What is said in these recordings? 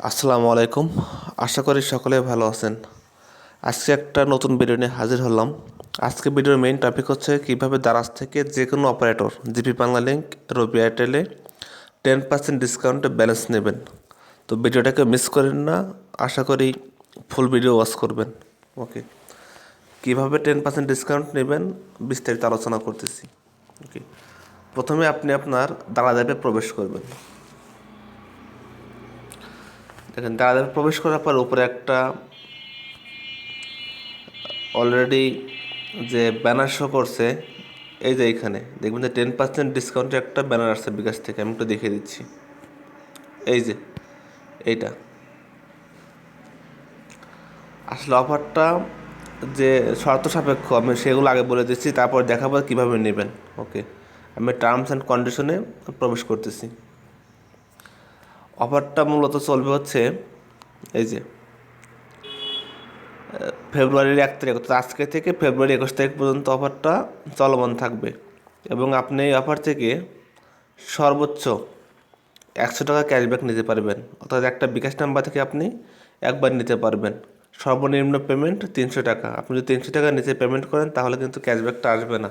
আসসালামু আলাইকুম। আশা করি সকলে ভালো আছেন। আজকে একটা নতুন ভিডিও নিয়ে হাজির হলাম। আজকে ভিডিওর মেইন টপিক হচ্ছে কিভাবে দারাজ থেকে যে কোনো অপারেটর জিপি বাংলা লিংক, রবি এয়ারটেলে 10% ডিসকাউন্টে ব্যালেন্স নেবেন। তো ভিডিওটাকে মিস করেন না, আশা করি ফুল ভিডিও ওয়াচ করবেন। ওকে, কীভাবে 10% ডিসকাউন্ট নেবেন বিস্তারিত আলোচনা করতেছি। ওকে, প্রথমে আপনি আপনার দারাজ অ্যাপে প্রবেশ করবেন। দেখেন, দারাজ অ্যাপে প্রবেশ করার পর উপরে একটা অলরেডি যে ব্যানার শো করছে, এই যে এইখানে দেখবেন যে 10% ডিসকাউন্টের একটা ব্যানার আসছে বিকাশ থেকে। আমি একটু দেখিয়ে দিচ্ছি। এই যে এইটা আসলে অফারটা যে শর্ত সাপেক্ষ, আমি সেগুলো আগে বলে দিচ্ছি, তারপর দেখাবো কীভাবে নেবেন। ওকে, আমি টার্মস অ্যান্ড কন্ডিশনে প্রবেশ করতেছি। অফারটা মূলত চলবে হচ্ছে এই যে ফেব্রুয়ারির 1 তারিখ, অর্থাৎ আজকে থেকে ফেব্রুয়ারি 21 তারিখ পর্যন্ত অফারটা চলমান থাকবে। এবং আপনি এই অফার থেকে সর্বোচ্চ 100 টাকা ক্যাশব্যাক নিতে পারবেন। অর্থাৎ একটা বিকাশ নাম্বার থেকে আপনি একবার নিতে পারবেন। সর্বনিম্ন পেমেন্ট 300 টাকা। আপনি যদি 300 টাকা নিচে পেমেন্ট করেন তাহলে কিন্তু ক্যাশব্যাকটা আসবে না।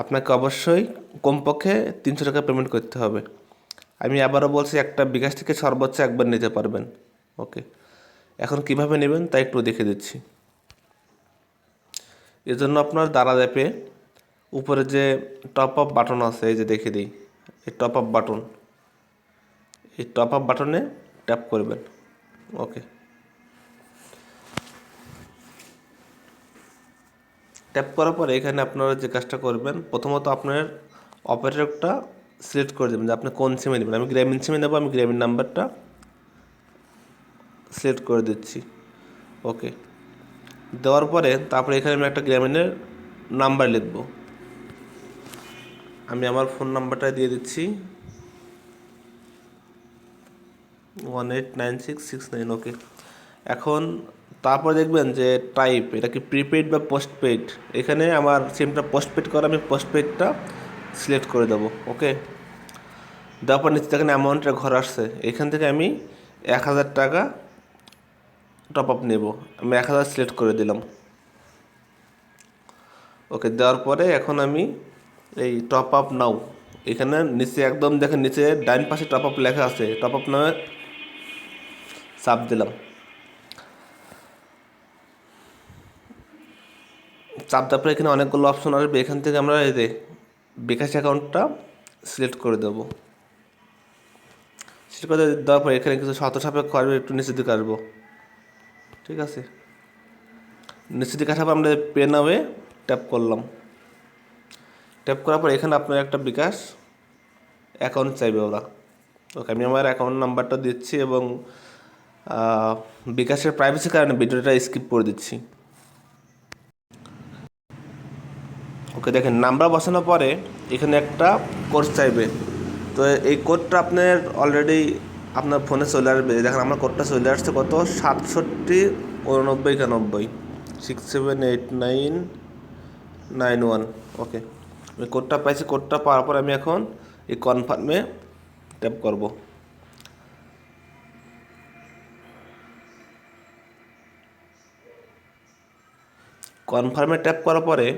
আপনাকে অবশ্যই কমপক্ষে 300 টাকা পেমেন্ট করতে হবে। আমি আবারও বলছি, একটা বিকাশ থেকে সর্বোচ্চ একবার নিতে পারবেন। ওকে, এখন কিভাবে নেবেন তা একটু দেখে দিচ্ছি। এজন্য আপনার দারাজ অ্যাপে উপরে যে টপ আপ বাটন আছে, এই যে দেখে দিই, এই টপ আপ বাটন, এই টপ আপ বাটনে ট্যাপ করবেন। ওকে, ট্যাপ করার পরে এখানে আপনারা যে কাজটা করবেন, প্রথমত আপনার অপারেটরটা সিলেক্ট করে দেবেন যে আপনি কোন সিমে নেবেন। আমি গ্রামীণ সিমে নেবো, আমি গ্রামীণ নাম্বারটা সিলেক্ট করে দিচ্ছি। ওকে, দেওয়ার পরে তারপরে এখানে আমি একটা গ্রামীণের নাম্বার লিখব। আমি আমার ফোন নাম্বারটা দিয়ে দিচ্ছি, 189669। ওকে, এখন তারপর দেখবেন যে টাইপ, এটা কি প্রিপেইড বা পোস্টপেইড। এখানে আমার সিমটা পোস্টপেইড করা, আমি পোস্টপেইডটা সিলেক্ট করে দেবো। ওকে, দেওয়ার পর নিচে দেখেন অ্যামাউন্টের ঘর আসছে, এখান থেকে আমি 1000 টাকা টপ আপ নেব। আমি 1000 সিলেক্ট করে দিলাম। ওকে, দেওয়ার পরে এখন আমি এই টপ আপ নাও, এখানে নিচে একদম দেখেন, নিচে ডাইন পাশে টপ আপ লেখা আছে, টপ আপ নামে চাপ দিলাম। চাপ দেওয়ার পরে এখানে অনেকগুলো অপশন আসবে, এখান থেকে আমরা এই যে বিকাশ অ্যাকাউন্টটা সিলেক্ট করে দেবো। সিলেক্ট করে দেওয়ার পরে এখানে কিছু শর্ত সাপেক্ষ আসবে, একটু নিচের দিকে আসবো। ঠিক আছে, নিচের দিকে আসার পর আমরা পে নাওয়ে ট্যাপ করলাম। ট্যাপ করার পর এখানে আপনার একটা বিকাশ অ্যাকাউন্ট চাইবে ওরা। ওকে, আমি আমার অ্যাকাউন্ট নাম্বারটা দিচ্ছি এবং বিকাশের প্রাইভেসির কারণে ভিডিওটা স্কিপ করে দিচ্ছি। ওকে, দেখেন নাম্বার বসানোর পরে এখানে একটা কোড চাইবে। তো এই কোডটা আপনার অলরেডি আপনার ফোনে চলে আসবে। দেখেন আমার কোডটা চলে আসছে, কত, 678991 678991। ওকে, আমি কোডটা পাইছি। কোডটা পাওয়ার পর আমি এখন এই কনফার্মে ট্যাপ করব। কনফার্মে ট্যাপ করার পরে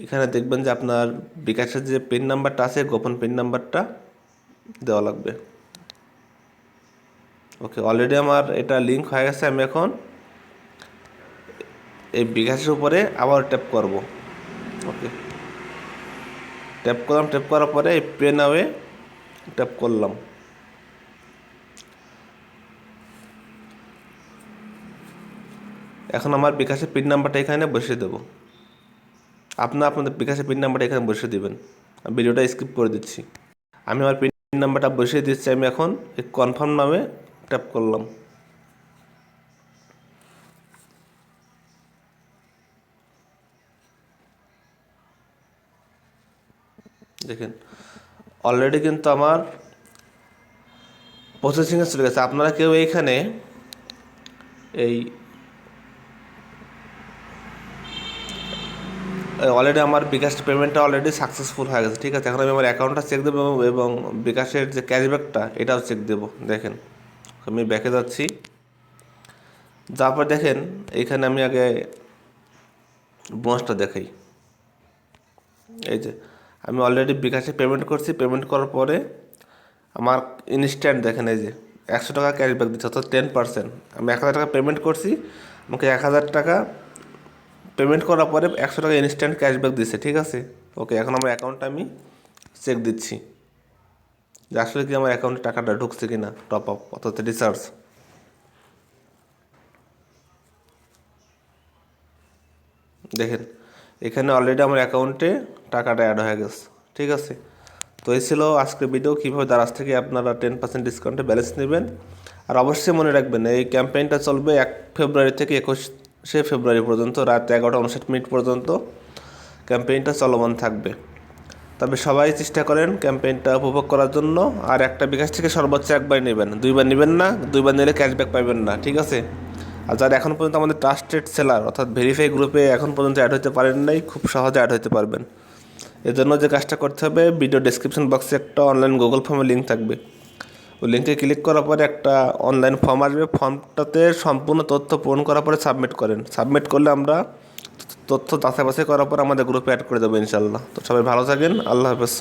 এখানে দেখবেন যে আপনার বিকাশের যে পিন নাম্বারটা আছে, গোপন পিন নাম্বারটা দেওয়া লাগবে। ওকে, অলরেডি আমার এটা লিঙ্ক হয়ে গেছে। আমি এখন এই বিকাশের উপরে আবার ট্যাপ করব। ওকে, ট্যাপ করলাম। ট্যাপ করার পরে এই পে নাওয়ে ট্যাপ করলাম। এখন আমার বিকাশের পিন নাম্বারটা এখানে বসিয়ে দেবো। আপনাদের বিকাশের পিন নাম্বারটা এখানে বসিয়ে দেবেন। আমি ভিডিওটা স্কিপ করে দিচ্ছি। আমি আমার পিন নাম্বারটা বসিয়ে দিচ্ছি। আমি এখন এই কনফার্ম নামে ট্যাপ করলাম। দেখেন অলরেডি কিন্তু আমার প্রসেসিংয়ে চলে গেছে। আপনারা কেউ এইখানে এই অলরেডি আমার বিকাশ পেমেন্টটা অলরেডি সাকসেসফুল হয়ে গেছে। ঠিক আছে, এখন আমি আমার অ্যাকাউন্টটা চেক দেবো এবং বিকাশের যে ক্যাশব্যাকটা এটাও চেক দেবো। দেখেন আমি ব্যাকে যাচ্ছি, যাওয়ার পর দেখেন এইখানে আমি আগে বোনাসটা দেখাই। এই যে আমি অলরেডি বিকাশে পেমেন্ট করছি, পেমেন্ট করার পরে আমার ইনস্ট্যান্ট দেখেন এই যে 100 টাকা ক্যাশব্যাক দিচ্ছে, অর্থাৎ 10%। আমি 1,000 টাকা পেমেন্ট করছি, আমাকে 1,000 টাকা পেমেন্ট করার পরে 100 টাকা ইনস্ট্যান্ট ক্যাশব্যাক দিচ্ছে, ঠিক আছে। ওকে, এখন আমার অ্যাকাউন্টটা আমি চেক দিচ্ছি যে আসলে কি আমার অ্যাকাউন্টে টাকাটা ঢুকছে কি না, টপ আপ অর্থাৎ রিচার্জ। দেখেন এখানে অলরেডি আমার অ্যাকাউন্টে টাকাটা অ্যাড হয়ে গেছে, ঠিক আছে। তো এই ছিল আজকের ভিডিও, কীভাবে দারাজ থেকে আপনারা 10% ডিসকাউন্টে ব্যালেন্স নেবেন। আর অবশ্যই মনে রাখবেন এই ক্যাম্পেইনটা চলবে 1 ফেব্রুয়ারি থেকে 21শে ফেব্রুয়ারি পর্যন্ত, রাত 11টা 59 পর্যন্ত ক্যাম্পেইনটা চলমান থাকবে। তবে সবাই চেষ্টা করেন ক্যাম্পেইনটা উপভোগ করার জন্য। আর একটা বিকাশ থেকে সর্বোচ্চ একবার নেবেন, 2বার নেবেন না, 2বার নিলে ক্যাশব্যাক পাবেন না, ঠিক আছে। আর যারা এখন পর্যন্ত আমাদের ট্রাস্টেড সেলার অর্থাৎ ভেরিফাই গ্রুপে এখন পর্যন্ত অ্যাড হতে পারেন নাই, খুব সহজে অ্যাড হতে পারবেন। এর জন্য যে কাজটা করতে হবে, ভিডিও ডেসক্রিপশন বক্সে একটা অনলাইন গুগল ফর্মের লিঙ্ক থাকবে। ওই লিঙ্কে ক্লিক করার পরে একটা অনলাইন ফর্ম আসবে, ফর্মটাতে সম্পূর্ণ তথ্য পূরণ করার পরে সাবমিট করেন। সাবমিট করলে আমরা তথ্য যাচাই বাছাই করার পর আমাদের গ্রুপে অ্যাড করে দেবো ইনশাল্লাহ। তো সবাই ভালো থাকেন, আল্লাহ হাফেজ।